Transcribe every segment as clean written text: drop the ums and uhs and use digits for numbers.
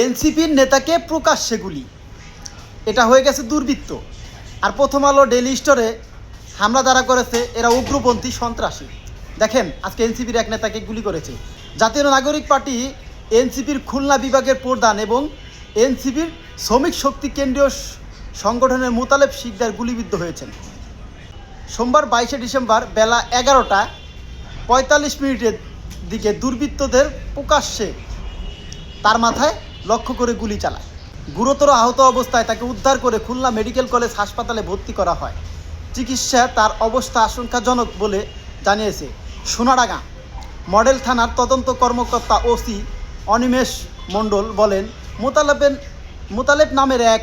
এনসিপির নেতাকে প্রকাশ্যে গুলি, এটা হয়ে গেছে দুর্বৃত্ত। আর প্রথম আলো ডেইলি স্টোরে হামলা যারা করেছে এরা উগ্রপন্থী সন্ত্রাসী। দেখেন আজকে এনসিপির এক নেতাকে গুলি করেছে। জাতীয় নাগরিক পার্টি এনসিপির খুলনা বিভাগের প্রধান এবং এনসিপির শ্রমিক শক্তি কেন্দ্রীয় সংগঠনের মোতালেব শিকদার গুলিবিদ্ধ হয়েছেন। সোমবার 22শে ডিসেম্বর বেলা 11:45 দিকে দুর্বৃত্তদের প্রকাশ্যে তার মাথায় লক্ষ্য করে গুলি চালায়। গুরুতর আহত অবস্থায় তাকে উদ্ধার করে খুলনা মেডিকেল কলেজ হাসপাতালে ভর্তি করা হয়। চিকিৎসা তার অবস্থা আশঙ্কাজনক বলে জানিয়েছে সোনাডাঙ্গা মডেল থানার তদন্ত কর্মকর্তা ওসি অনিমেষ মণ্ডল। বলেন, মোতালেব নামের এক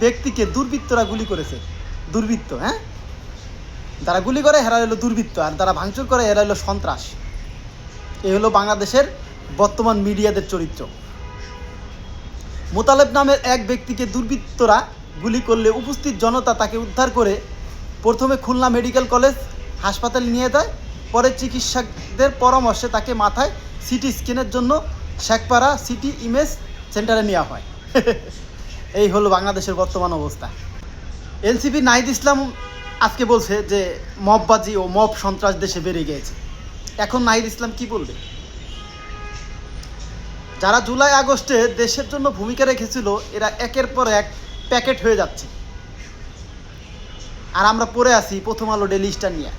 ব্যক্তিকে দুর্বৃত্তরা গুলি করেছে। দুর্বৃত্ত, যারা গুলি করে এরা হলো দুর্বৃত্ত, আর যারা ভাঙচুর করে এরা হলো সন্ত্রাস। এই হলো বাংলাদেশের বর্তমান মিডিয়াদের চরিত্র। মোতালেব নামের এক ব্যক্তিকে দুর্বৃত্তরা গুলি করলে উপস্থিত জনতা তাকে উদ্ধার করে প্রথমে খুলনা মেডিকেল কলেজ হাসপাতালে নিয়ে যায়। পরে চিকিৎসকদের পরামর্শে তাকে মাথায় সিটি স্ক্যানের জন্য শেখপাড়া সিটি ইমেজ সেন্টারে নেওয়া হয়। এই হলো বাংলাদেশের বর্তমান অবস্থা। এনসিপি নাহিদ ইসলাম আজকে বলছে যে মববাজি ও মব সন্ত্রাস দেশে বেড়ে গিয়েছে। এখন নাহিদ ইসলাম কি বলবে? যারা জুলাই আগস্টে দেশের জন্য ভূমিকা রেখেছিল এরা একের পর এক প্যাকেট হয়ে যাচ্ছে, আর আমরা পড়ে আছি প্রথম আলো ডেইলি স্টার নিয়ে।